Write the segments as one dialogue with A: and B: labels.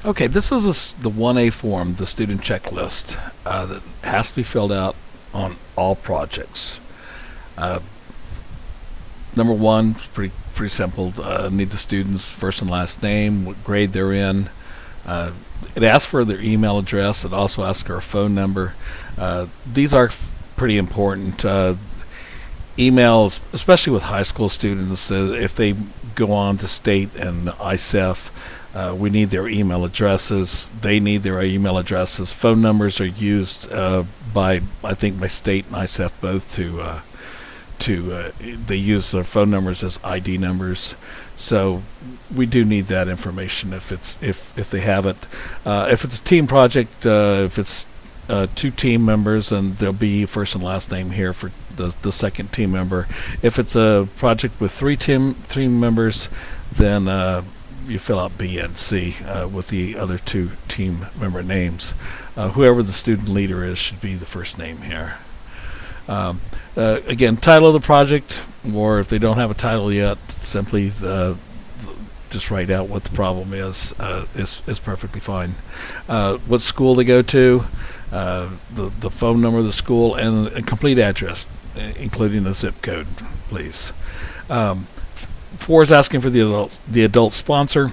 A: Okay, this is the 1A form, the student checklist, that has to be filled out on all projects. Uh, Number one, pretty simple. Need the student's first and last name, what grade they're in. Uh, it asks for their email address. It also asks for a phone number. These are pretty important. Emails, especially with high school students, if they go on to state and ISEF, we need their email addresses. They need their email addresses. Phone numbers are used by, I think, by state and ISEF both they use their phone numbers as ID numbers. So we do need that information if they have it. If it's a team project, if it's two team members, and there'll be first and last name here for the second team member. If it's a project with three team members, then you fill out B and C with the other two team member names. Whoever the student leader is should be the first name here. Again, title of the project, or if they don't have a title yet, simply just write out what the problem is perfectly fine. What school they go to, the phone number of the school, and a complete address, including a zip code, please. 4 is asking for the adult sponsor.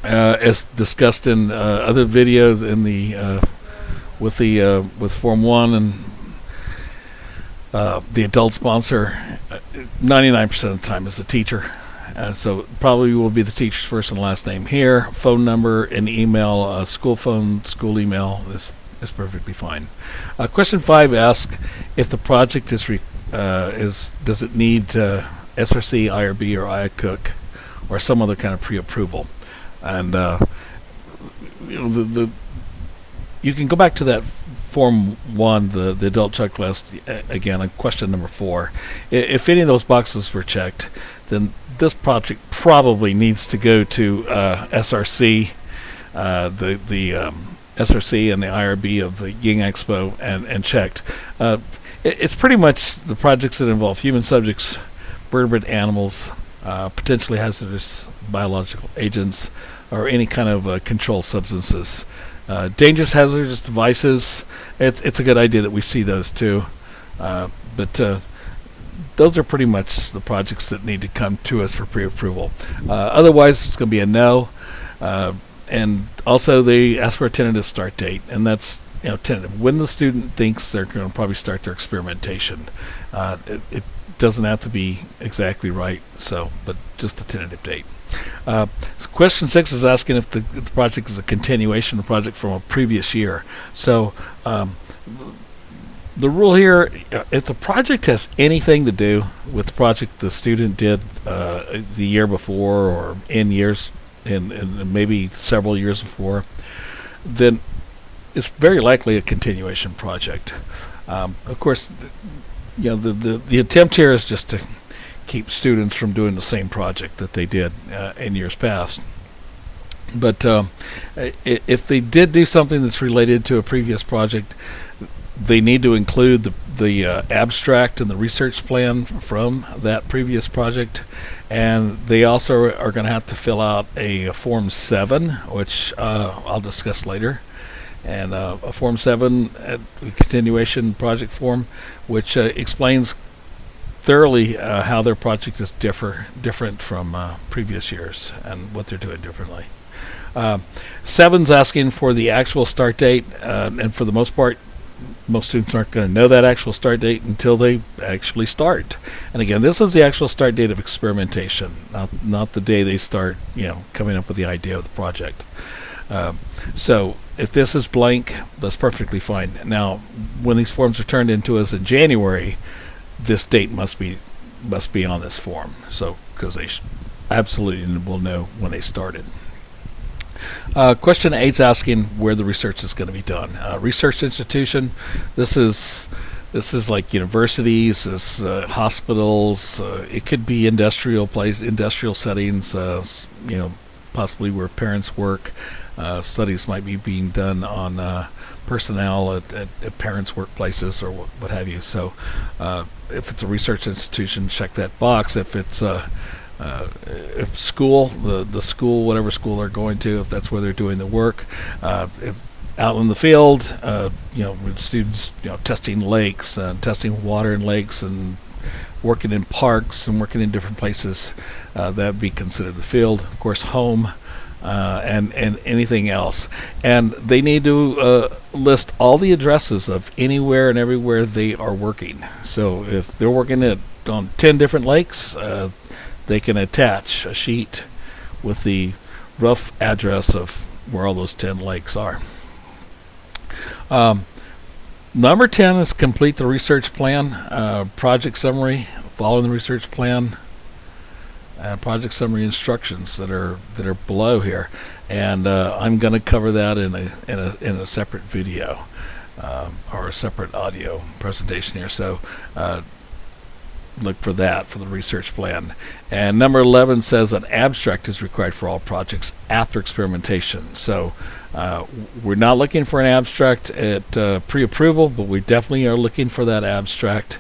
A: As discussed in other videos in the with Form 1 and the adult sponsor, 99% of the time is the teacher. So probably will be the teacher's first and last name here, phone number, and email, school phone, school email is perfectly fine. Question 5 asks if the project does it need SRC, IRB, or IACUC, or some other kind of pre-approval. And you can go back to that Form 1, the adult checklist, again, on question number 4. If any of those boxes were checked, then this project probably needs to go to SRC, the SRC and the IRB of the Ying Expo, and checked. It's pretty much the projects that involve human subjects, vertebrate animals, potentially hazardous biological agents, or any kind of controlled substances. Dangerous hazardous devices, it's a good idea that we see those too. But those are pretty much the projects that need to come to us for pre-approval. Otherwise, it's going to be a no. And also, they ask for a tentative start date, and that's tentative. When the student thinks they're going to probably start their experimentation. It doesn't have to be exactly right, but just a tentative date. So question 6 is asking if the project is a continuation of the project from a previous year. So the rule here, if the project has anything to do with the project the student did the year before, or in years, and maybe several years before, then it's very likely a continuation project. Of course, the attempt here is just to keep students from doing the same project that they did in years past. But if they did do something that's related to a previous project, they need to include the abstract and the research plan from that previous project, and they also are going to have to fill out a Form 7, which I'll discuss later, and a Form 7, a continuation project form, which explains thoroughly how their project is different from previous years and what they're doing differently. 7's asking for the actual start date, and for the most part, most students aren't going to know that actual start date until they actually start. And again, this is the actual start date of experimentation, not the day they start, coming up with the idea of the project. So if this is blank, that's perfectly fine. Now, when these forms are turned into us in January, this date must be on this form, so because they absolutely will know when they started. Question 8 is asking where the research is going to be done. Research institution. This is like universities, hospitals. It could be industrial settings. Possibly where parents work. Studies might be being done on personnel at parents' workplaces or what have you. So if it's a research institution, check that box. If it's if school, the school, whatever school they're going to, if that's where they're doing the work, if out in the field, with students, testing lakes, testing water in lakes, and working in parks and working in different places, that'd be considered the field. Of course, home, and anything else. And they need to list all the addresses of anywhere and everywhere they are working. So if they're working on 10 different lakes, they can attach a sheet with the rough address of where all those 10 lakes are. Number 10 is complete the research plan, project summary, following the research plan, project summary instructions that are below here, and I'm going to cover that in a separate video or a separate audio presentation here. So look for that for the research plan. And number 11 says an abstract is required for all projects after experimentation. So we're not looking for an abstract at pre-approval, but we definitely are looking for that abstract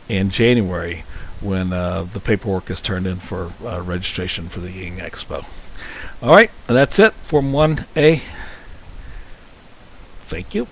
A: in January when the paperwork is turned in for registration for the E-ing Expo. All right, that's it, Form 1A. Thank you.